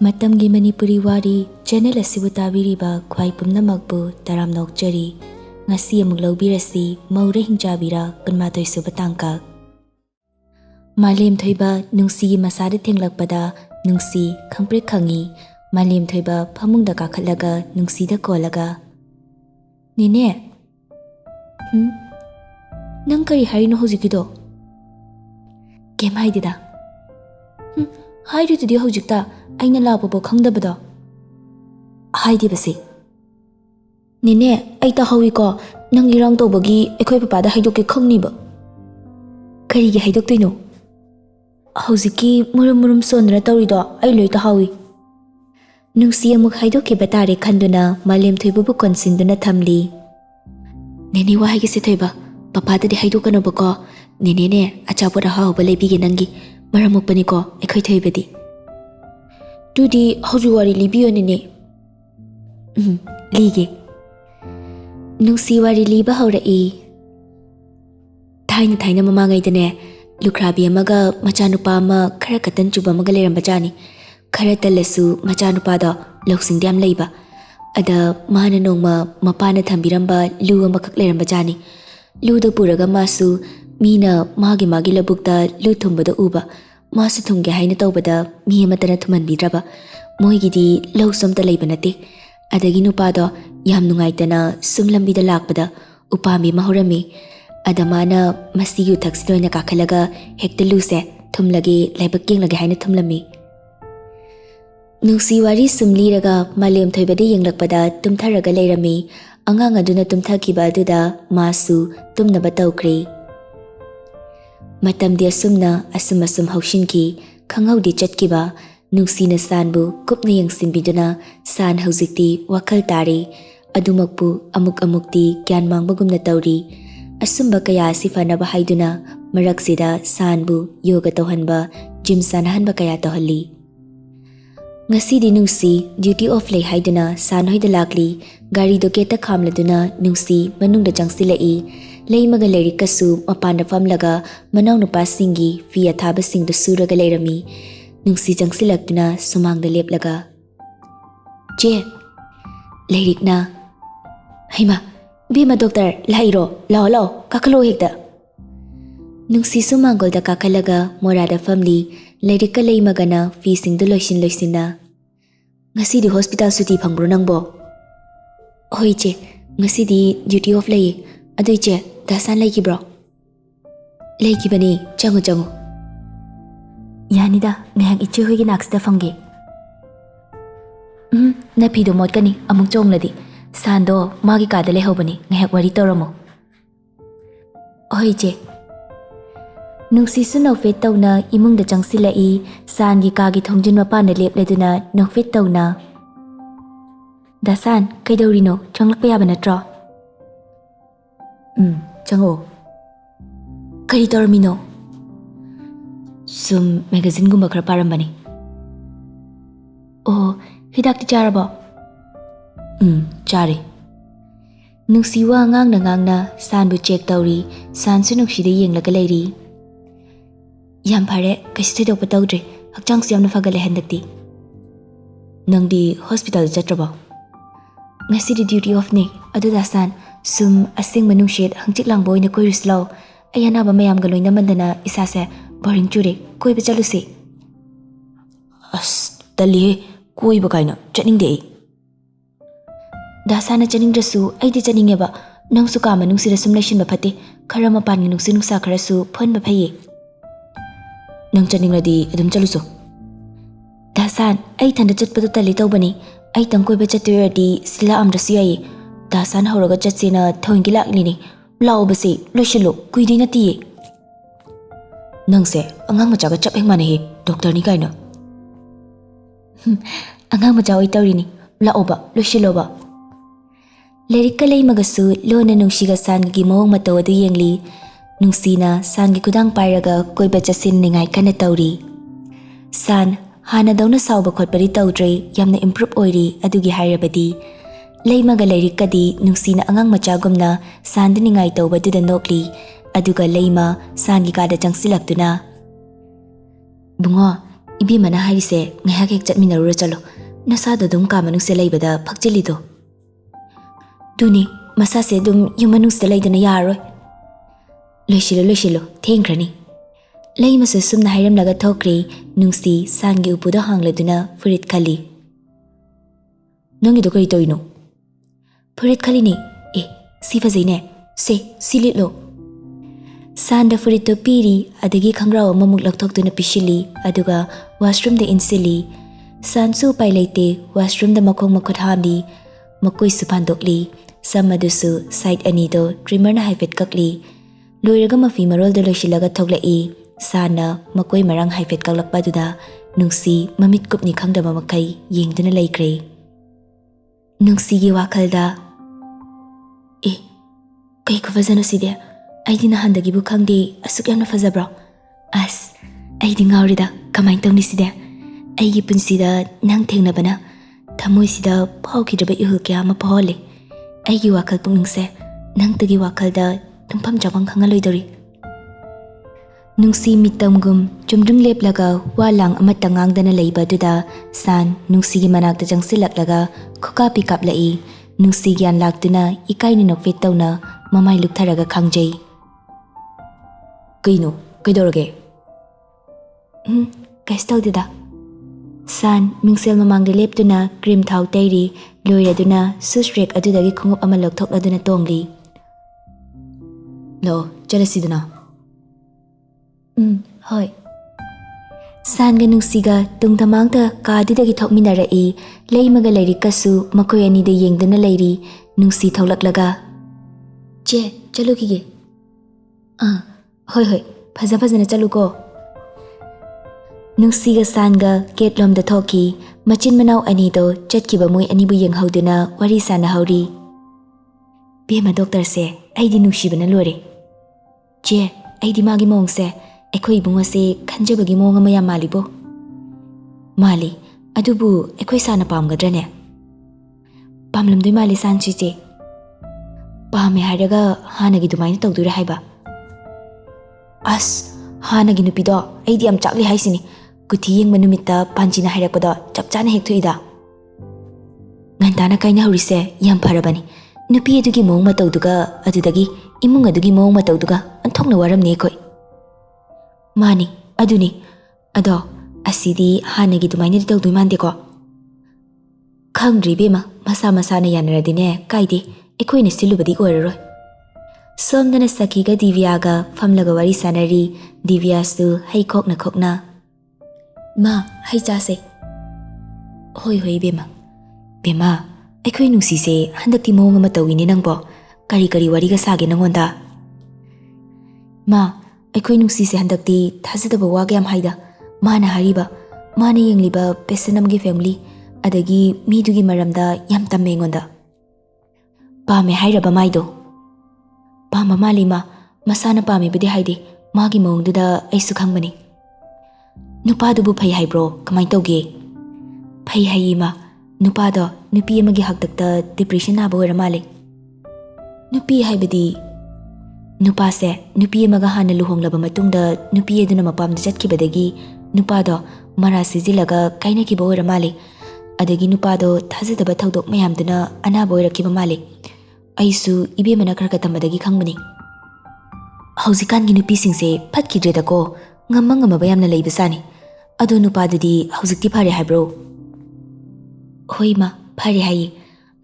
Matamgi Manipuri Wari channel asibu tabiriba khwai pumnamakbu taram nokchari ngasi amuk laubirasi Moura Hingchabira kunmathoi suba tangka Malim thoiba nungsi masada thenglakpada nungsi khangpre khangi Malim thoiba phamungda kakhatlaga nungsida kolaga Nine Nang kari harino hojikido Kem haidida Haiditudi hojikta aina lapo khangdabada haidibase Nine ai ta hawi ko nang irang tobagi ekhoi papada haidoke khangniba karige haidoktoino hojiki murum sondra tawrido ai loi ta hawi nungsi amuk haidoke batare khanduna malem thoibubu konsinduna thamli Nene wa haigi se thoiba papada di haidokana bako Nene ne achapora hawa lebige nangi maramukpani ko ekhoi thoibadi Tudi hauju wari libiyo nene Lige Nungsi wari liba haurai Thaina mamangai dane Lukrabi amaga machanupa ama khara katan chuba amaga leramba jani Khara talasu machanupa da lausingdiam leiba Ada mahana nongma mapana thambiramba lu amakak leramba jani Lu da puraga masu Mina magi labukta lu thumbada uba Masu thumge haina tawbada mi amatana thumanbidraba moigidi lau somta leiba nate adagi nupado yam nungaitana sumlambida lakpada upami mahurami adamana masiyu thaksidoina kakhalaga hekta luse thumlage laibak yenglage haina thumlami Nungsi wari sumliraga malem thoibadi yenglakpada tumtharaga leirami angang aduna tumthakiba aduda masu tumnaba tawkre Matamdi asumna asum haushinki khanghaudi chatkiba nungsina sanbu kupna yangsinbiduna san hauzikti wakhal tare adumakpu amukti gyan mangbagumna tawri asumba kaya sifanaba haiduna maraksida sanbu yoga tawhanba gym sanahanba kaya tawhalli Ngasi di nungsi duty off lay haiduna san hoida lakli gari do keta khamladuna nungsi manungda jangsilai Leimaga lerikasu mapanda famlaga manaw nupasingi via thabasing da suraga leirami nungsi jangsilaktuna sumangda leplaga Je leirikna Haima bima doctor lairo lao kakalo hekda Nungsi sumangolda kakalaga morada family leirika leimagana feesing da loisina Ngasi di hospital suti phangbro nangbo Hoi je ngasi di duty off lay Adoi je dasan lagi bro Lagi bani jangu Yani da ngayang ichi hoigi naksida famge Na pido mod kani amung chong ladi Sando magi kada leho bani ngayak wari toramo Oi je Nungsi su nofet tawna imung da jangsilai San gi kagi thongjin mapana lep leduna nofet tawna Dasan kaidawrino changlakpa yaba natro Chango Kari tormino Sum magazine gumba khara parambani Oh hidakti charabo Chare Nungsiwa ngangna sanbu check tawri sansu nuksida yenglaga leiri Yam phare kaisi thidokpa tawdre hakchang siyamna fagale handakti Nangdi hospital jatrabo Ngasi di duty off ne aduda san Sum asing manungshit hangchik langboy na koi rislaw ayana ba mayam galoy na mandana isase boring chure koi ba chalusi As tali koi ba kaina chaning de Dasana chaning drasu ay di chaning ba nang su kama nung sira sum laishin ba phate khara mapan ngi nungsi nungsa khara su phon ba phaye Nang chaning ladi adum chaluso Dasan ay thanda chatpadu tali tawbani ay tangkoi ba chattiradi sila amdrasu yayi Dasan hauraga chatsina thoingi laklini lao basi loishilo kuidi na tiye Nangse angang machaga chap heng mana he doctor ni kaina Angang machaw ay tawrini lao ba loishilo ba Lerika lay magasu lona nungsiga san gi mawang mataw adu yengli nungsina san gi kudang pairaga koi ba chatsin ningay kana tawri San hana dawna sawba khotpari tawdre yamna improve oiri adugi hairabadi Leimaga leirikadi nungsina angang machagumna sandaningai tawbaduda nokli aduga leima sangi kada jangsilaktuna Bungo Ibimana harise ngahak hek chatminarura chalo nasada dum ka manung se leibada phakchilido duni masa se dum yumanung se leidana yaroi loishilo thengkrani lei masu sumna hairam laga thokri nungsi sangi upuda hangladuna furit khali nangi do kari toino furit khali ni si fajaine se sililo sanda furit to piri adagi khangrao mamuk lakthokduna pisili aduga washroom de insili sansu pai leite washroom da makhong makhot hamli makoi supan dokli samadusu side ani do trimmer na haifet kakli loiraga mafi marol da loisilaga thoglai sana makoi marang haifet kaklakpa duda nungsi mamit kupni khangdama makai yengduna laikre nungsi gi wakhalda kai khufazano side aidi na handagi bu khangdi asuk yamna fazabra as aidi ngawrida kamai tawni side aigi punsida nang thengnabana thamoi sida phawkhidaba ihul kya ma phole aigi wakhal pungningse nang tagi wakhalda tumpham jabang khangaloidori nungsi mitamgum chumdung leplaga walang amata ngangdana leiba duda san nungsi gi manakta jangsilaklaga khuka pikap lai nungsi gyan laktuna ikaini nokfit tawna mamai luktharaga khangjai kaino kaidorage kaistawdida san mingsel mamangde leptuna cream thau tairi loiraduna sustrek adudagi khungup ama lokthokladuna tongli lo chalasiduna hoi sanga nungsiga tungtamangta kadidagi thokminarai leimaga lairikasu makoi ani de yengdana lairi nungsi tholaklaga che chalukige hoi phajana chaluko nungsiga sanga ketlom da thoki machin manau ani do chatkiba moi ani bu yenghauduna wari sana hauri bema doctor se aidi nungsibana lore che aidi magi mongse ekhoi bunga se khanjabagi monga maya malibo mali adubu ekhoi sana pamgadrane pamlamdoi mali sanchi che pame haraga hanagi dumaina tawdure haiba as hanagi nupido aidi am chakli haisini kuthi yengba numita panchina hairakpada chapchana hekthoida ngantana kaina horise yam pharabani nupi adugi mong matawduga adudagi imung adugi mong matawduga anthokna waramni khoi mani aduni ado asidi hanagi dumaina tawdui mande ko khangri bema masa na yanaradine kaide ekoine silubadi oiraroi somdana sakiga divyaga famlaga wari sanari divyasu hai khokna ma hai chase hoi bema ekhoi nungsi se handakti mong ama tawini nangbo kari wari ga sage nangonda ma ekhoi nungsi se handakti thajadaba wage am haida mana hariba mana yengliba pesanam gi family adagi midugi maramda yam tammengonda pame hairaba maido pama malima masana pame bidi haide magi mongduda aisu khangbani nupadubu phai haibro kamai tawge phai haima nupado nupi amagi haktakta depression aba oira male nupi haibadi nupa se nupi amaga hana luhonglaba matungda nupi eduna mapamda chatkibadagi nupado mara sijilaga kaina kiba oira male adagi nupado thajadaba thodok mayamduna anaba oira kiba male aisu ibe mana khar katamadagi khangbani haujikan gi nupi singse phatkidreda ko ngamma bayamna leibasani ado nupadudi haujikti phare haibro hoima phare hai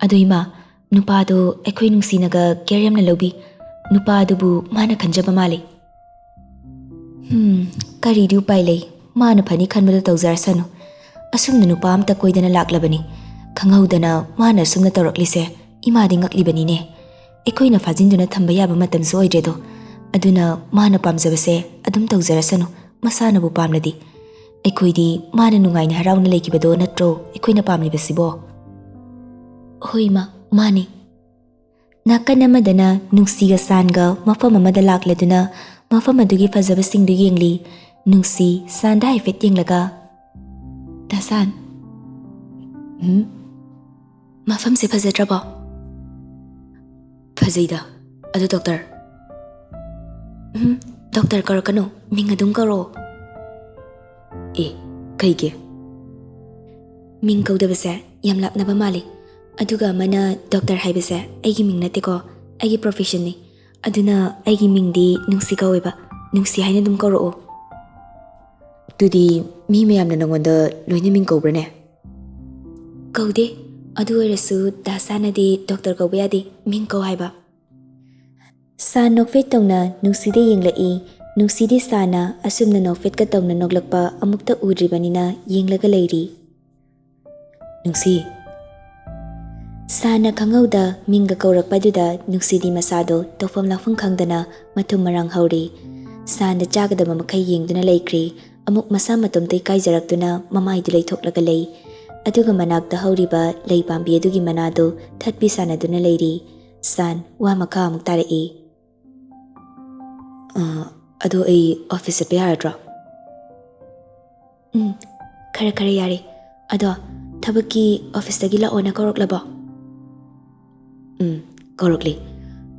adoima nupado ekhoi nungsinaga keryamna lobi nupadubu mana khanjaba male kari du pai lei mana phani khanbada tawjarsanu asumna nupa amta koidana laklabani khanghaudana mana sumna tawraklise imadi ngaklibani ne ekoina fajinduna thamba yaba matam soidredo aduna mana pamjabase adum tawjarasanu masana bu pamladi ekoidi mana nungaina harauna lekibado natro ekoina pamlibasibo hoima mani nakana madana nungsiga sanga mafam amada lakleduna mafam adugi fajaba singdu yengli nungsi sanda haifet yenglaga dasan mafam se fajadraba fajaida adu doctor karo kanu ming adum karo ꯀꯩꯒꯤ ꯃꯤꯡ ꯀꯧꯗꯕꯁꯦ ꯌꯥꯝ ꯂꯥꯞꯅꯕ ꯃꯥꯜꯂꯤ ꯑꯗꯨꯒ ꯑꯃꯅ doctor ꯍꯥꯏꯕꯁꯦ ꯑꯩꯒꯤ ꯃꯤꯡ ꯅꯠꯇꯦꯀꯣ ꯑꯩꯒꯤ ꯄ꯭ꯔꯣꯐꯦꯁꯟꯅꯤ ꯑꯗꯨꯅ ꯑꯩꯒꯤ ꯃꯤꯡꯗꯤ ꯅꯨꯡꯁꯤ ꯀꯧꯋꯦꯕ ꯅꯨꯡꯁꯤ ꯍꯥꯏꯅ ꯑꯗꯨꯝ ꯀꯧꯔꯛꯑꯣ ꯑꯗꯨꯗꯤ ꯃꯤ ꯃꯌꯥꯝꯅ ꯅꯉꯣꯟꯗ ꯂꯣꯏꯅ ꯃꯤꯡ ꯀꯧꯕ꯭ꯔꯅꯦ ꯀꯧꯗꯦ ꯑꯗꯨ ꯑꯣꯏꯔꯁꯨ ꯗꯥꯁꯥꯅꯗꯤ ꯗꯣꯛꯇꯔ ꯀꯧꯕ ꯌꯥꯗꯦ ꯃꯤꯡ ꯀꯧ ꯍꯥꯏꯕ ꯁꯥ ꯅꯣꯛꯐꯦꯠ ꯇꯧꯅ ꯅꯨꯡꯁꯤꯗ ꯌꯦꯡꯂꯛꯏ ꯅꯨꯡꯁꯤꯗꯤ ꯁꯥꯅ ꯑꯁꯨꯝꯅ ꯅꯣꯛꯐꯦꯠꯀ ꯇꯧꯅ ꯅꯣꯛꯂꯛꯄ ꯑꯃꯨꯛꯇ ꯎꯗ꯭ꯔꯤꯕꯅꯤꯅ ꯌꯦꯡꯂꯒ ꯂꯩꯔꯤ ꯅꯨꯡꯁꯤ ꯁꯥꯅ ꯈꯪꯍꯧꯗ ꯃꯤꯡꯒ ꯀꯧꯔꯛꯄꯗꯨꯗ ꯅꯨꯡꯁꯤꯗꯤ ꯃꯁꯥꯗꯣ ꯇꯧꯐꯝ ꯂꯥꯛꯐꯝ ꯈꯪꯗꯅ ꯃꯊꯨꯝ ꯃꯔꯥꯡ ꯍꯧꯔꯤ ꯁꯥꯅ ꯆꯥꯒꯗꯕ ꯃꯈꯩ ꯌꯦꯡꯗꯨꯅ ꯂꯩꯈ꯭ꯔꯤ ꯑꯃꯨꯛ ꯃꯁꯥ ꯃꯇꯣꯝꯇ ꯏꯀꯥꯏꯖꯔꯛꯇꯨꯅ ꯃꯃꯥꯏꯗꯨ ꯂꯩꯊꯣꯛꯂꯒ ꯂꯩ ꯑꯗꯨꯒ ꯃꯅꯥꯛꯇ ꯍꯧꯔꯤꯕ ꯂꯩ ꯄꯥꯝꯕꯤ ꯑꯗꯨꯒꯤ ꯃꯅꯥꯗꯣ ꯊꯠꯄꯤ ꯁꯥꯟꯅꯗꯨꯅ ꯂꯩꯔꯤ ꯁꯥꯟ ꯋꯥ ꯃꯈꯥ ꯑꯃꯨꯛ ꯇꯥꯔꯛꯏ ꯑꯗꯣ ꯑꯩ ꯑꯣꯐꯤꯁ ꯆꯠꯄ ꯌꯥꯔꯗ꯭ꯔꯣ ꯈꯔ ꯌꯥꯔꯦ ꯑꯗꯣ ꯊꯕꯛꯀꯤ ꯑꯣꯐꯤꯁꯇꯒꯤ ꯂꯥꯛꯑꯣꯅ ꯀꯧꯔꯛꯂꯕꯣ ꯀꯧꯔꯛꯂꯤ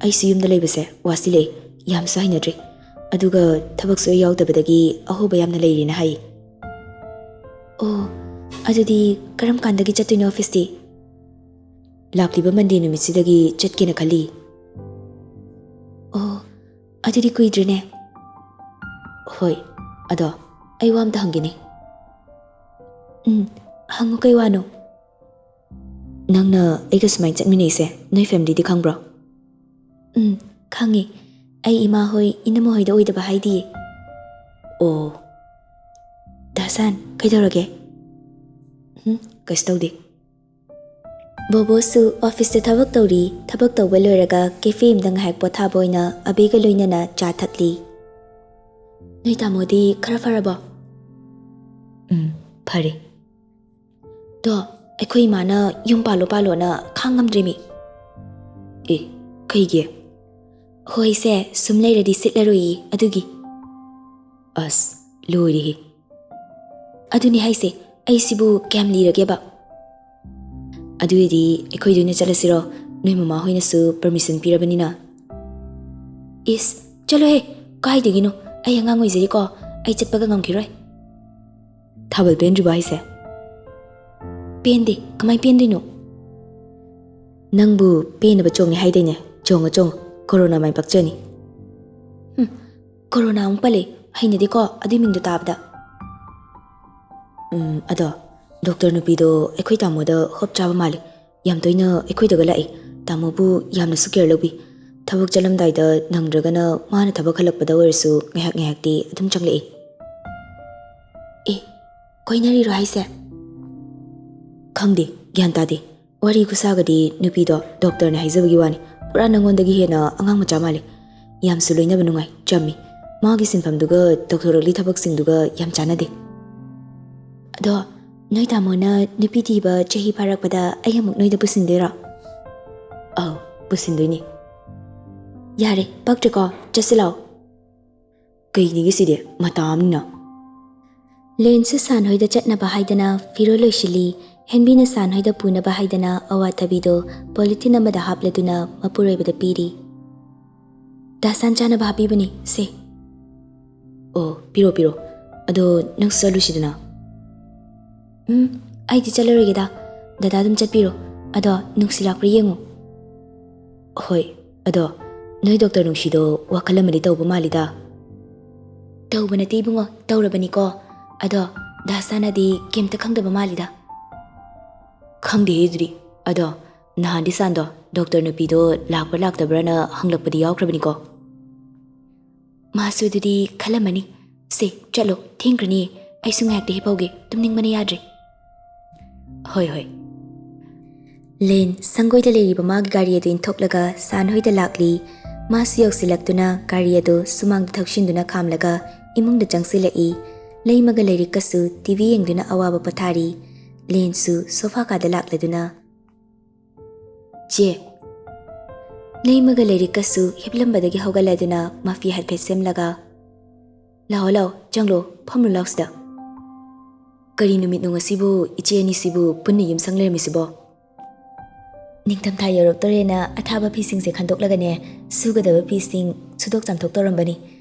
ꯑꯩꯁꯨ ꯌꯨꯝꯗ ꯂꯩꯕꯁꯦ ꯋꯥꯁꯤꯜꯂꯛꯏ ꯌꯥꯝꯁꯨ ꯍꯩꯅꯗ꯭ꯔꯤ ꯑꯗꯨꯒ ꯊꯕꯛꯁꯨ ꯑꯩ ꯌꯥꯎꯗꯕꯗꯒꯤ ꯑꯍꯣꯕ ꯌꯥꯝꯅ ꯂꯩꯔꯦꯅ ꯍꯥꯏ ꯑꯣ ꯑꯗꯨꯗꯤ ꯀꯔꯝ ꯀꯥꯟꯗꯒꯤ ꯆꯠꯇꯣꯏꯅꯣ ꯑꯣꯐꯤꯁꯇꯤ ꯂꯥꯛꯂꯤꯕ ꯃꯟꯗꯦ ꯅꯨꯃꯤꯠꯁꯤꯗꯒꯤ ꯆꯠꯀꯦꯅ ꯈꯜꯂꯤ ꯑꯣ ꯑꯗꯨꯗꯤ ꯀꯨꯏꯗ꯭ꯔꯤꯅꯦ ꯍꯣꯏ ꯑꯗꯣ ꯑꯩ ꯋꯥ ꯑꯝꯇ ꯍꯪꯒꯦꯅꯦ ꯍꯪꯉꯨ ꯀꯩ ꯋꯥꯅꯣ ꯅꯪꯅ ꯑꯩꯒ ꯁꯨꯃꯥꯏꯅ ꯆꯠꯃꯤꯟꯅꯩꯁꯦ ꯅꯣꯏ ꯐꯦꯃꯤꯂꯤꯗꯤ ꯈꯪꯕ꯭ꯔꯣ ꯈꯪꯉꯤ ꯑꯩ ꯏꯃꯥ ꯍꯣꯏ ꯏꯅꯝꯃ ꯍꯣꯏꯗ ꯑꯣꯏꯗꯕ ꯍꯥꯏꯗꯤꯌꯦ ꯑꯣ ꯗꯥꯁꯥꯟ ꯀꯩꯗꯧꯔꯒꯦ ꯀꯩꯁꯨ ꯇꯧꯗꯦ ꯕꯣꯕꯣꯁꯨ ꯑꯣꯐꯤꯁꯇ ꯊꯕꯛ ꯇꯧꯔꯤ ꯊꯕꯛ ꯇꯧꯕ ꯂꯣꯏꯔꯒ ꯀꯦꯐꯦ ꯑꯃꯗ ꯉꯥꯏꯍꯥꯛ ꯄꯣꯊꯥꯕ ꯑꯣꯏꯅ ꯑꯕꯦꯒ ꯂꯣꯏꯅꯅ ꯆꯥ ꯊꯛꯂꯤ ꯅꯣꯏ ꯇꯥꯃꯣꯗꯤ ꯈꯔ ꯐꯔꯕꯣ ꯐꯔꯦ ꯗꯣ ꯑꯩꯈꯣꯏ ꯏꯃꯥꯅ ꯌꯨꯝ ꯄꯥꯜꯂꯣꯅ ꯈꯥꯡ ꯉꯝꯗ꯭ꯔꯤꯃꯤ ꯑꯦ ꯀꯩꯒꯤ ꯍꯣꯏꯁꯦ ꯁꯨꯝ ꯂꯩꯔꯗꯤ ꯁꯤꯠꯂꯔꯣꯏꯌꯦ ꯑꯗꯨꯒꯤ ꯑꯁ ꯂꯣꯏꯔꯦꯍꯦ ꯑꯗꯨꯅꯤ ꯍꯥꯏꯁꯦ ꯑꯩꯁꯤꯕꯨ ꯀꯌꯥꯝ ꯂꯤꯔꯒꯦꯕ ꯑꯗꯨꯏꯗꯤ ꯑꯩꯈꯣꯏ ꯑꯣꯏꯅ ꯆꯠꯂꯁꯤꯔꯣ ꯅꯣꯏ ꯃꯃꯥ ꯍꯣꯏꯅꯁꯨ ꯄꯔꯃꯤꯁꯟ ꯄꯤꯔꯕꯅꯤꯅ ꯏꯁ ꯆꯠꯂꯣꯍꯦ ꯀꯥꯏꯗꯒꯤꯅꯣ ꯑꯩ ꯑꯉꯥꯡ ꯑꯣꯏꯖꯔꯤꯀꯣ ꯑꯩ ꯆꯠꯄꯒ ꯉꯝꯈꯤꯔꯣꯏ ꯊꯥꯕꯜ ꯄꯦꯟꯗ꯭ꯔꯤꯕ ꯍꯥꯏꯁꯦ ꯄꯦꯟꯗꯦ ꯀꯃꯥꯏ ꯄꯦꯟꯗꯣꯏꯅꯣ ꯅꯪꯕꯨ ꯄꯦꯟꯅꯕ ꯆꯣꯡꯉꯦ ꯍꯥꯏꯗꯩꯅꯦ ꯆꯣꯡꯉꯣ ꯀꯣꯔꯣꯅꯥ ꯃꯥꯏ ꯄꯥꯛꯆꯅꯤ ꯀꯣꯔꯣꯅꯥ ꯑꯃꯨꯛ ꯄꯜꯂꯦ ꯍꯩꯅꯗꯦꯀꯣ ꯑꯗꯨꯏ ꯃꯤꯡꯗꯣ ꯇꯥꯕꯗ ꯑꯗꯣ ꯗꯣꯛꯇꯔ ꯅꯨꯄꯤꯗꯣ ꯑꯩꯈꯣꯏ ꯇꯥꯃꯣꯗ ꯍꯣꯞ ꯆꯥꯕ ꯃꯥꯜꯂꯤ ꯌꯥꯝ ꯇꯣꯏꯅ ꯑꯩꯈꯣꯏꯗꯒ ꯂꯥꯛꯏ ꯇꯥꯃꯣꯕꯨ ꯌꯥꯝꯅꯁꯨ ꯀꯦꯌꯔ ꯂꯧꯕꯤ ꯊꯕꯛ ꯆꯠꯂꯝꯗꯥꯏꯗ ꯅꯪꯗ꯭ꯔꯒꯅ ꯃꯥꯅ ꯊꯕꯛ ꯍꯜꯂꯛꯄꯗ ꯑꯣꯏꯔꯁꯨ ꯉꯥꯏꯍꯥꯛꯇꯤ ꯑꯗꯨꯝ ꯆꯪꯂꯛꯏ ꯑꯦ ꯀꯣꯏꯅꯔꯤꯔꯣ ꯍꯥꯏꯁꯦ ꯈꯪꯗꯦ ꯒ꯭ꯌꯥꯟ ꯇꯥꯗꯦ ꯋꯥꯔꯤ ꯈꯨꯁꯥꯒꯗꯤ ꯅꯨꯄꯤꯗꯣ ꯗꯣꯛꯇꯔꯅ ꯍꯥꯏꯖꯕꯒꯤ ꯋꯥꯅꯤ ꯄꯨꯔꯥ ꯅꯉꯣꯟꯗꯒꯤ ꯍꯦꯟꯅ ꯑꯉꯥꯡ ꯃꯆꯥ ꯃꯥꯜꯂꯤ ꯌꯥꯝꯁꯨ ꯂꯣꯏꯅꯕ ꯅꯨꯡꯉꯥꯏ ꯆꯝꯃꯤ ꯃꯥꯒꯤ ꯁꯤꯟꯐꯝꯗꯨꯒ ꯇꯧꯊꯣꯔꯛꯂꯤ ꯊꯕꯛꯁꯤꯡꯗꯨꯒ ꯌꯥꯝ ꯆꯥꯟꯅꯗꯦ ꯑꯗꯣ ꯅꯣꯏ ꯇꯥꯃꯣꯅ ꯅꯨꯄꯤ ꯊꯤꯕ ꯆꯍꯤ ꯐꯥꯔꯛꯄꯗ ꯑꯩ ꯑꯃꯨꯛ ꯅꯣꯏꯗ ꯄꯨꯁꯤꯟꯗꯣꯏꯔꯣ ꯑꯧ ꯄꯨꯁꯤꯟꯗꯣꯏꯅꯤ ꯌꯥꯔꯦ ꯄꯛꯇ꯭ꯔꯦꯀꯣ ꯆꯠꯁꯤ ꯂꯥꯛꯑꯣ ꯀꯩꯅꯤꯒꯤ ꯁꯤꯗꯤ ꯃꯇꯥ ꯑꯃꯅꯤꯅ ꯂꯦꯟꯁꯨ ꯁꯥꯟꯍꯣꯏꯗ ꯆꯠꯅꯕ ꯍꯥꯏꯗꯅ ꯐꯤꯔꯣꯜ ꯂꯣꯏꯁꯤꯜꯂꯤ ꯍꯦꯟꯕꯤꯅ ꯁꯥꯟꯍꯣꯏꯗ ꯄꯨꯅꯕ ꯍꯥꯏꯗꯅ ꯑꯋꯥꯊꯕꯤꯗꯣ ꯄꯣꯂꯤꯊꯤꯟ ꯑꯃꯗ ꯍꯥꯞꯂꯗꯨꯅ ꯃꯄꯨꯔꯣꯏꯕꯗ ꯄꯤꯔꯤ ꯗꯥꯁꯥꯟ ꯆꯥꯅꯕ ꯍꯥꯞꯄꯤꯕꯅꯤ ꯁꯦ ꯑꯣ ꯄꯤꯔꯣ ꯑꯗꯣ ꯅꯪꯁꯨ ꯆꯠꯂꯨꯁꯤꯗꯅ ꯑꯩꯗꯤ ꯆꯠꯂꯔꯣꯏꯒꯦꯗ ꯗꯗꯥ ꯑꯗꯨꯝ ꯆꯠꯄꯤꯔꯣ ꯑꯗꯣ ꯅꯨꯡꯁꯤ ꯂꯥꯛꯄ꯭ꯔꯥ ꯌꯦꯡꯉꯨ ꯍꯣꯏ ꯑꯗꯣ ꯅꯣꯏ ꯗꯣꯛꯇꯔ ꯅꯨꯡꯁꯤꯗꯣ ꯋꯥꯈꯜ ꯑꯃꯗꯤ ꯇꯧꯕ ꯃꯥꯜꯂꯤꯗ ꯇꯧꯕ ꯅꯠꯇꯦ ꯏꯕꯨꯡꯉꯣ ꯇꯧꯔꯕꯅꯤꯀꯣ ꯑꯗꯣ ꯗꯥꯁꯥꯅꯗꯤ ꯀꯩꯝꯇ ꯈꯪꯗꯕ ꯃꯥꯜꯂꯤꯗ ꯈꯪꯗꯦꯍꯦ ꯑꯗꯨꯗꯤ ꯑꯗꯣ ꯅꯍꯥꯟꯗꯤ ꯁꯥꯟꯗꯣ ꯗꯣꯛꯇꯔ ꯅꯨꯄꯤꯗꯣ ꯂꯥꯛꯄ꯭ꯔꯥ ꯂꯥꯛꯇꯕ꯭ꯔꯥꯅ ꯍꯪꯂꯛꯄꯗꯤ ꯌꯥꯎꯈ꯭ꯔꯕꯅꯤꯀꯣ ꯃꯥꯁꯨ ꯑꯗꯨꯗꯤ ꯈꯜꯂꯝꯃꯅꯤ ꯁꯦ ꯆꯠꯂꯣ ꯊꯦꯡꯈ꯭ꯔꯅꯤꯌꯦ ꯑꯩꯁꯨ ꯉꯥꯏꯍꯥꯛꯇ ꯍꯤꯞꯍꯧꯒꯦ ꯇꯨꯝꯅꯤꯡꯕꯅ ꯌꯥꯗ꯭ꯔꯦ ꯍꯣꯏ ꯂꯦꯟ ꯁꯪꯒꯣꯏꯗ ꯂꯩꯔꯤꯕ ꯃꯥꯒꯤ ꯒꯥꯔꯤ ꯑꯗꯨ ꯏꯟꯊꯣꯛꯂꯒ ꯁꯥꯟꯍꯣꯏꯗ ꯂꯥꯛꯂꯤ ꯃꯥꯁꯨ ꯌꯧꯁꯤꯜꯂꯛꯇꯨꯅ ꯒꯥꯔꯤ ꯑꯗꯨ ꯁꯨꯃꯥꯡꯗ ꯊꯧꯁꯤꯟꯗꯨꯅ ꯈꯥꯝꯂꯒ ꯏꯃꯨꯡꯗ ꯆꯪꯁꯤꯜꯂꯛꯏ ꯂꯩꯃꯒ ꯂꯩꯔꯤꯛꯀꯁꯨ ꯇꯤꯚꯤ ꯌꯦꯡꯗꯨꯅ ꯑꯋꯥꯕ ꯄꯣꯊꯥꯔꯤ ꯂꯦꯟꯁꯨ ꯁꯣꯐꯥ ꯀꯥꯗ ꯂꯥꯛꯂꯗꯨꯅ ꯆꯦ ꯂꯩꯃꯒ ꯂꯩꯔꯤꯛꯀꯁꯨ ꯍꯤꯞꯂꯝꯕꯗꯒꯤ ꯍꯧꯒꯠꯂꯗꯨꯅ ꯃꯐꯤ ꯍꯥꯏꯐꯦꯠ ꯁꯦꯝꯂꯒ ꯂꯥꯛꯑꯣ ꯆꯪꯂꯣ ꯐꯝꯂꯨ ꯂꯥꯎꯁꯤꯗ ꯀꯔꯤ ꯅꯨꯃꯤꯠꯅꯣ ꯉꯁꯤꯕꯨ ꯏꯆꯦ ꯑꯅꯤꯁꯤꯕꯨ ꯄꯨꯟꯅ ꯌꯨꯝ ꯁꯪ ꯂꯩꯔꯝꯃꯤꯁꯤꯕꯣ ꯅꯤꯡꯊꯝꯊꯥ ꯌꯧꯔꯛꯇꯣꯔꯦꯅ ꯑꯊꯥꯕ ꯐꯤꯁꯤꯡꯁꯦ ꯈꯟꯗꯣꯛꯂꯒꯅꯦ ꯁꯨꯒꯗꯕ ꯐꯤꯁꯤꯡ ꯁꯨꯗꯣꯛ ꯆꯥꯝꯊꯣꯛ ꯇꯧꯔꯝꯕꯅꯤ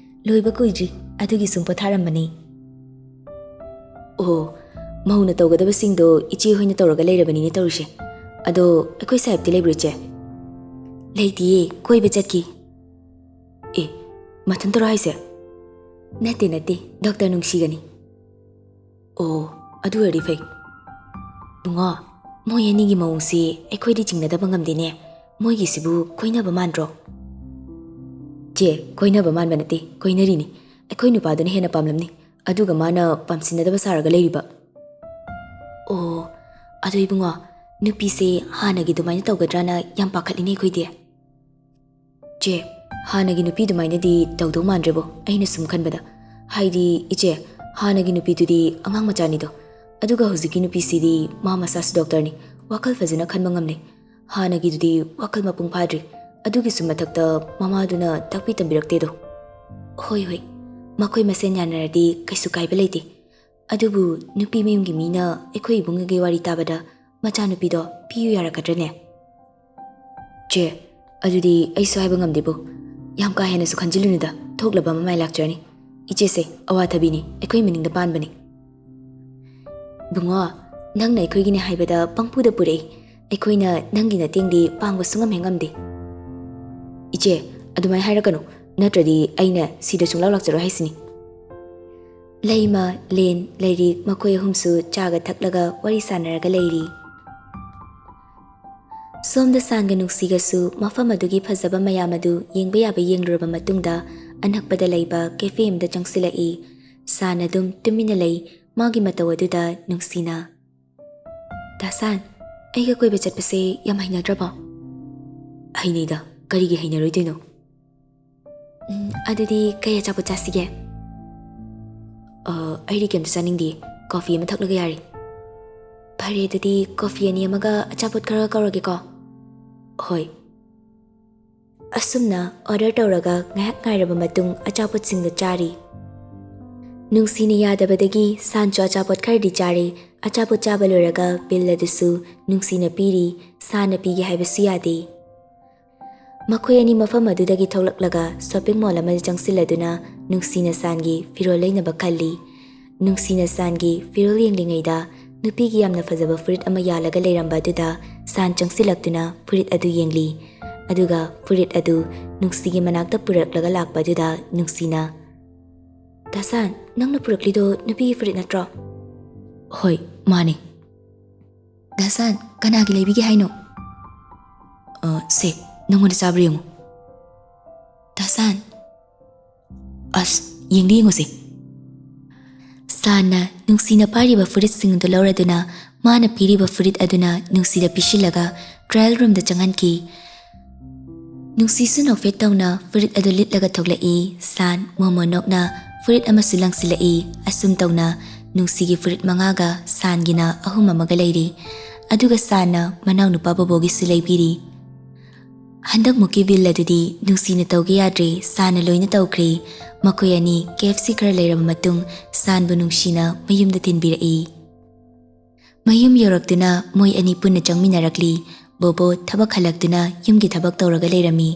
ꯂꯣꯏꯕ ꯀꯨꯏꯗ꯭ꯔꯤ ꯑꯗꯨꯒꯤ ꯁꯨꯝ ꯄꯣꯊꯥꯔꯝꯕꯅꯤ ꯑꯣ ꯃꯧꯅ ꯇꯧꯒꯗꯕꯁꯤꯡꯗꯣ ꯏꯆꯦ ꯍꯣꯏꯅ ꯇꯧꯔꯒ ꯂꯩꯔꯕꯅꯤꯅꯦ ꯇꯧꯔꯤꯁꯦ ꯑꯗꯣ ꯑꯩꯈꯣꯏ ꯁꯥꯍꯦꯕꯇꯤ ꯂꯩꯕ꯭ꯔꯣ ꯏꯆꯦ ꯂꯩꯇꯤꯌꯦ ꯀꯣꯏꯕ ꯆꯠꯈꯤ ꯑꯦ ꯃꯊꯟꯇꯔꯣ ꯍꯥꯏꯁꯦ ꯅꯠꯇꯦ ꯗꯣꯛꯇꯔ ꯅꯨꯡꯁꯤꯒꯅꯤ ꯑꯣ ꯑꯗꯨ ꯑꯣꯏꯔꯗꯤ ꯐꯩ ꯕꯨꯡꯉꯣ ꯃꯣꯏ ꯑꯅꯤꯒꯤ ꯃꯑꯣꯡꯁꯤ ꯑꯩꯈꯣꯏꯗꯤ ꯆꯤꯡꯅꯗꯕ ꯉꯝꯗꯦꯅꯦ ꯃꯣꯏꯒꯤꯁꯤꯕꯨ ꯀꯣꯏꯅꯕ ꯃꯥꯟꯗ꯭ꯔꯣ ꯆꯦ ꯀꯣꯏꯅꯕ ꯃꯥꯟꯕ ꯅꯠꯇꯦ ꯀꯣꯏꯅꯔꯤꯅꯤ ꯑꯩꯈꯣꯏ ꯅꯨꯄꯥꯗꯨꯅ ꯍꯦꯟꯅ ꯄꯥꯝꯂꯝꯅꯤ ꯑꯗꯨꯒ ꯃꯥꯅ ꯄꯥꯝꯁꯤꯟꯅꯗꯕ ꯁꯥꯔꯒ ꯂꯩꯔꯤꯕ ꯑꯣ ꯑꯗꯨ ꯏꯕꯨꯡꯉꯣ ꯅꯨꯄꯤꯁꯦ ꯍꯥꯟꯅꯒꯤ ꯑꯗꯨꯃꯥꯏꯅ ꯇꯧꯒꯗ꯭ꯔꯥꯅ ꯌꯥꯝ ꯄꯥꯈꯠꯂꯤꯅꯦ ꯑꯩꯈꯣꯏꯗꯤ ꯆꯦ ꯍꯥꯟꯅꯒꯤ ꯅꯨꯄꯤ ꯑꯗꯨꯃꯥꯏꯅꯗꯤ ꯇꯧꯗꯧ ꯃꯥꯟꯗ꯭ꯔꯦꯕꯣ ꯑꯩꯅ ꯁꯨꯝ ꯈꯟꯕꯗ ꯍꯥꯏꯗꯤ ꯏꯆꯦ ꯍꯥꯟꯅꯒꯤ ꯅꯨꯄꯤꯗꯨꯗꯤ ꯑꯉꯥꯡ ꯃꯆꯥꯅꯤꯗꯣ ꯑꯗꯨꯒ ꯍꯧꯖꯤꯛꯀꯤ ꯅꯨꯄꯤꯁꯤꯗꯤ ꯃꯥ ꯃꯁꯥꯁꯨ ꯗꯣꯛꯇꯔꯅꯤ ꯋꯥꯈꯜ ꯐꯖꯅ ꯈꯟꯕ ꯉꯝꯂꯦ ꯍꯥꯟꯅꯒꯤꯗꯨꯗꯤ ꯋꯥꯈꯜ ꯃꯄꯨꯡ ꯐꯥꯗ꯭ꯔꯤ ꯑꯗꯨꯒꯤꯁꯨ ꯃꯊꯛꯇ ꯃꯃꯥꯗꯨꯅ ꯇꯥꯛꯄꯤ ꯇꯝꯕꯤꯔꯛꯇꯦꯗꯣ ꯍꯣꯏ ꯃꯈꯣꯏ ꯃꯁꯦꯟ ꯌꯥꯅꯔꯗꯤ ꯀꯩꯁꯨ ꯀꯥꯏꯕ ꯂꯩꯇꯦ ꯑꯗꯨꯕꯨ ꯅꯨꯄꯤ ꯃꯌꯨꯝꯒꯤ ꯃꯤꯅ ꯑꯩꯈꯣꯏ ꯏꯕꯨꯡꯒꯤ ꯋꯥꯔꯤ ꯇꯥꯕꯗ ꯃꯆꯥꯅꯨꯄꯤꯗꯣ ꯄꯤꯌꯨ ꯌꯥꯔꯛꯀꯗ꯭ꯔꯅꯦ ꯆꯦ ꯑꯗꯨꯗꯤ ꯑꯩꯁꯨ ꯍꯥꯏꯕ ꯉꯝꯗꯦꯕꯣ ꯌꯥꯝ ꯀꯥ ꯍꯦꯟꯅꯁꯨ ꯈꯟꯖꯤꯜꯂꯨꯅꯨꯗ ꯊꯣꯛꯂꯕ ꯃꯃꯥꯏ ꯂꯥꯛꯆꯔꯅꯤ ꯏꯆꯦꯁꯦ ꯑꯋꯥꯊꯕꯤꯅꯤ ꯑꯩꯈꯣꯏ ꯃꯅꯤꯡꯗ ꯄꯥꯟꯕꯅꯤ ꯕꯨꯡꯉꯣ ꯅꯪꯅ ꯑꯩꯈꯣꯏꯒꯤꯅꯦ ꯍꯥꯏꯕꯗ ꯄꯪꯄꯨꯗ ꯄꯨꯔꯛꯏ ꯑꯩꯈꯣꯏꯅ ꯅꯪꯒꯤ ꯅꯇꯦꯡꯗꯤ ꯄꯥꯡꯕ ꯁꯨꯡꯉꯝ ꯍꯦꯛ ꯉꯝꯗꯦ ꯏꯆꯦ ꯑꯗꯨꯃꯥꯏꯅ ꯍꯥꯏꯔꯛꯀꯅꯨ ꯅꯠꯇ꯭ꯔꯗꯤ ꯑꯩꯅ ꯁꯤꯗ ꯁꯨꯡꯂꯥꯛ ꯂꯥꯛꯆꯔꯣꯏ ꯍꯥꯏꯁꯤꯅꯤ ꯂꯩꯃ ꯂꯦꯟ ꯂꯩꯔꯤꯛ ꯃꯈꯣꯏ ꯑꯍꯨꯝꯁꯨ ꯆꯥꯒ ꯊꯛꯂꯒ ꯋꯥꯔꯤ ꯁꯥꯟꯅꯔꯒ ꯂꯩꯔꯤ ꯁꯣꯝꯗ ꯁꯥꯟꯒ ꯅꯨꯡꯁꯤꯒꯁꯨ ꯃꯐꯝ ꯑꯗꯨꯒꯤ ꯐꯖꯕ ꯃꯌꯥꯝ ꯑꯗꯨ ꯌꯦꯡꯕ ꯌꯥꯕ ꯌꯦꯡꯂꯨꯔꯕ ꯃꯇꯨꯡꯗ ꯑꯅꯛꯄꯗ ꯂꯩꯕ ꯀꯦꯐꯦ ꯑꯃꯗ ꯆꯪꯁꯤꯜꯂꯛꯏ ꯁꯥꯟ ꯑꯗꯨꯝ ꯇꯨꯃꯤꯟꯅ ꯂꯩ ꯃꯥꯒꯤ ꯃꯇꯧ ꯑꯗꯨꯗ ꯅꯨꯡꯁꯤꯅ ꯗꯥꯁꯥꯟ ꯑꯩꯒ ꯀꯣꯏꯕ ꯆꯠꯄꯁꯦ ꯌꯥꯝ ꯍꯩꯅꯗ꯭ꯔꯕꯣ ꯍꯩꯅꯩꯗ ꯀꯔꯤꯒꯤ ꯍꯩꯅꯔꯣꯏꯗꯣꯏꯅꯣ ꯑꯗꯨꯗꯤ ꯀꯩ ꯑꯆꯥꯄꯣꯠ ꯆꯥꯁꯤꯒꯦ ꯑꯩꯗꯤ ꯀꯩꯝꯇ ꯆꯥꯅꯤꯡꯗꯦ ꯀꯣꯐꯤ ꯑꯃ ꯊꯛꯂꯒ ꯌꯥꯔꯦ ꯐꯔꯦ ꯑꯗꯨꯗꯤ ꯀꯣꯐꯤ ꯑꯅꯤ ꯑꯃꯒ ꯑꯆꯥꯄꯣꯠ ꯈꯔ ꯀꯧꯔꯒꯦꯀꯣ ꯍꯣꯏ ꯑꯁꯨꯝꯅ ꯑꯣꯔꯗꯔ ꯇꯧꯔꯒ ꯉꯥꯏꯍꯥꯛ ꯉꯥꯏꯔꯕ ꯃꯇꯨꯡ ꯑꯆꯥꯄꯣꯠꯁꯤꯡꯗꯨ ꯆꯥꯔꯤ ꯅꯨꯡꯁꯤꯅ ꯌꯥꯗꯕꯗꯒꯤ ꯁꯥꯟꯁꯨ ꯑꯆꯥꯄꯣꯠ ꯈꯔꯗꯤ ꯆꯥꯔꯦ ꯑꯆꯥꯄꯣꯠ ꯆꯥꯕ ꯂꯣꯏꯔꯒ ꯕꯤꯜ ꯑꯗꯨꯁꯨ ꯅꯨꯡꯁꯤꯅ ꯄꯤꯔꯤ ꯁꯥꯟꯅ ꯄꯤꯒꯦ ꯍꯥꯏꯕꯁꯨ ꯌꯥꯗꯦ ꯃꯈꯣꯏ ꯑꯅꯤ ꯃꯐꯝ ꯑꯗꯨꯗꯒꯤ ꯊꯣꯛꯂꯛꯂꯒ ꯁꯣꯄꯤꯡ ꯃꯣꯜ ꯑꯃꯗ ꯆꯪꯁꯤꯜꯂꯗꯨꯅ ꯅꯨꯡꯁꯤꯅ ꯁꯥꯟꯒꯤ ꯐꯤꯔꯣꯜ ꯂꯩꯅꯕ ꯈꯜꯂꯤ ꯅꯨꯡꯁꯤꯅ ꯁꯥꯟꯒꯤ ꯐꯤꯔꯣꯜ ꯌꯦꯡꯂꯤꯉꯩꯗ ꯅꯨꯄꯤꯒꯤ ꯌꯥꯝꯅ ꯐꯖꯕ ꯐꯨꯔꯤꯠ ꯑꯃ ꯌꯥꯜꯂꯒ ꯂꯩꯔꯝꯕ ꯑꯗꯨꯗ ꯁꯥꯟ ꯆꯪꯁꯤꯜꯂꯛꯇꯨꯅ ꯐꯨꯔꯤꯠ ꯑꯗꯨ ꯌꯦꯡꯂꯤ ꯑꯗꯨꯒ ꯐꯨꯔꯤꯠ ꯑꯗꯨ ꯅꯨꯡꯁꯤꯒꯤ ꯃꯅꯥꯛꯇ ꯄꯨꯔꯛꯂꯒ ꯂꯥꯛꯄ ꯑꯗꯨꯗ ꯅꯨꯡꯁꯤꯅ ꯗꯥꯁꯥꯟ ꯅꯪꯅ ꯄꯨꯔꯛꯂꯤꯗꯣ ꯅꯨꯄꯤꯒꯤ ꯐꯨꯔꯤꯠ ꯅꯠꯇ꯭ꯔꯣ ꯍꯣꯏ ꯃꯥꯅꯦ ꯗꯥꯁꯥꯟ ꯀꯅꯥꯒꯤ ꯂꯩꯕꯤꯒꯦ ꯍꯥꯏꯅꯣ ꯁꯦ ꯅꯪꯉꯣꯟꯗ ꯆꯥꯕ꯭ꯔꯥ ꯌꯦꯡꯉꯨ ꯗꯥꯁꯥꯟ ꯑꯁ ꯌꯦꯡꯉꯨꯁꯦ ꯁꯥꯟꯅ ꯅꯨꯡꯁꯤꯅ ꯄꯥꯏꯔꯤꯕ ꯐꯨꯔꯤꯠꯁꯤꯡ ꯑꯗꯨ ꯂꯧꯔꯗꯨꯅ ꯃꯥꯅ ꯄꯤꯔꯤꯕ ꯐꯨꯔꯤꯠ ꯑꯗꯨꯅ ꯅꯨꯡꯁꯤꯗ ꯄꯤꯁꯤꯜꯂꯒ ꯇ꯭ꯔꯥꯌꯦꯜ ꯔꯨꯝꯗ ꯆꯪꯍꯟꯈꯤ ꯅꯨꯡꯁꯤꯁꯨ ꯅꯣꯛꯐꯦꯠ ꯇꯧꯅ ꯐꯨꯔꯤꯠ ꯑꯗꯨ ꯂꯤꯠꯂꯒ ꯊꯣꯛꯂꯛꯏ ꯁꯥꯟ ꯃꯣꯃꯣ ꯅꯣꯛꯅ ꯐꯨꯔꯤꯠ ꯑꯃꯁꯨ ꯂꯪꯁꯤꯜꯂꯛꯏ ꯑꯁꯨꯝ ꯇꯧꯅ ꯅꯨꯡꯁꯤꯒꯤ ꯐꯨꯔꯤꯠ 5ꯒ ꯁꯥꯟꯒꯤꯅ 3 ꯑꯃꯒ ꯂꯩꯔꯤ ꯑꯗꯨꯒ ꯁꯥꯟꯅ ꯃꯅꯥꯎꯅꯨꯄꯥ ꯕꯣꯕꯣꯒꯤꯁꯨ ꯂꯩꯕꯤꯔꯤ ꯍꯟꯗꯛꯃꯨꯛꯀꯤ ꯕꯤꯜ ꯑꯗꯨꯗꯤ ꯅꯨꯡꯁꯤꯅ ꯇꯧꯒꯦ ꯌꯥꯗ꯭ꯔꯦ ꯁꯥꯟꯅ ꯂꯣꯏꯅ ꯇꯧꯈ꯭ꯔꯦ ꯃꯈꯣꯏ ꯑꯅꯤ KFC ꯈꯔ ꯂꯩꯔꯕ ꯃꯇꯨꯡ ꯁꯥꯟꯕꯨ ꯅꯨꯡꯁꯤꯅ ꯃꯌꯨꯝꯗ ꯊꯤꯟꯕꯤꯔꯛꯏ ꯃꯌꯨꯝ ꯌꯧꯔꯛꯇꯨꯅ ꯃꯣꯏ ꯑꯅꯤ ꯄꯨꯟꯅ ꯆꯪꯃꯤꯟꯅꯔꯛꯂꯤ ꯕꯣꯕꯣ ꯊꯕꯛ ꯍꯜꯂꯛꯇꯨꯅ ꯌꯨꯝꯒꯤ ꯊꯕꯛ ꯇꯧꯔꯒ ꯂꯩꯔꯝꯃꯤ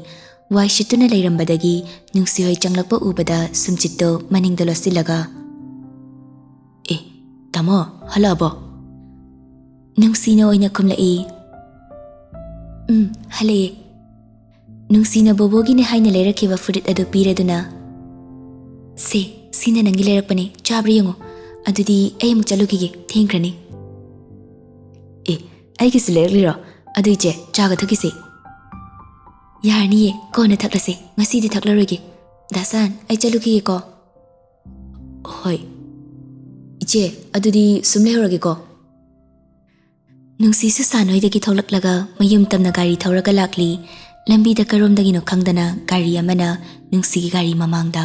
ꯋꯥꯏ ꯁꯤꯠꯇꯨꯅ ꯂꯩꯔꯝꯕꯗꯒꯤ ꯅꯨꯡꯁꯤꯍꯣꯏ ꯆꯪꯂꯛꯄ ꯎꯕꯗ ꯁꯨꯝꯆꯤꯠꯇꯣ ꯃꯅꯤꯡꯗ ꯂꯣꯠꯁꯤꯜꯂꯒ ꯇꯥꯃꯣ ꯍꯜꯂꯛꯑꯕꯣ ꯅꯨꯡꯁꯤꯅ ꯑꯣꯏꯅ ꯈꯨꯝꯂꯛꯏ ꯍꯜꯂꯛꯑꯦ ꯅꯨꯡꯁꯤꯅ ꯕꯣꯕꯣꯒꯤꯅꯦ ꯍꯥꯏꯅ ꯂꯩꯔꯛꯈꯤꯕ ꯐꯨꯔꯤꯠ ꯑꯗꯨ ꯄꯤꯔꯗꯨꯅ ꯁꯦ ꯁꯤꯅ ꯅꯪꯒꯤ ꯂꯩꯔꯛꯄꯅꯦ ꯆꯥꯕ꯭ꯔꯥ ꯌꯦꯡꯉꯣ ꯑꯗꯨꯗꯤ ꯑꯩ ꯑꯃꯨꯛ ꯆꯠꯂꯨꯈꯤꯒꯦ ꯊꯦꯡꯈ꯭ꯔꯅꯤ ꯑꯩꯒꯤꯁꯨ ꯂꯩꯔꯛꯂꯤꯔꯣ ꯑꯗꯨ ꯏꯆꯦ ꯆꯥꯒ ꯊꯛꯈꯤꯁꯦ ꯌꯥꯔꯅꯤꯌꯦ ꯀꯣꯟꯅ ꯊꯛꯂꯁꯦ ꯉꯁꯤꯗꯤ ꯊꯛꯂꯔꯣꯏꯒꯦ ꯗꯥꯁꯥꯟ ꯑꯩ ꯆꯠꯂꯨꯈꯤꯒꯦꯀꯣ ꯍꯣꯏ ꯏꯆꯦ ꯑꯗꯨꯗꯤ ꯁꯨꯝ ꯂꯩꯍꯧꯔꯒꯦꯀꯣ ꯅꯨꯡꯁꯤꯁꯨ ꯁꯥꯟꯍꯣꯏꯗꯒꯤ ꯊꯣꯛꯂꯛꯂꯒ ꯃꯌꯨꯝ ꯇꯝꯅ ꯒꯥꯔꯤ ꯊꯧꯔꯒ ꯂꯥꯛꯂꯤ ꯂꯝꯕꯤꯗ ꯀꯔꯣꯝꯗꯒꯤꯅꯣ ꯈꯪꯗꯅ ꯒꯥꯔꯤ ꯑꯃꯅ ꯅꯨꯡꯁꯤꯒꯤ ꯒꯥꯔꯤ ꯃꯃꯥꯡꯗ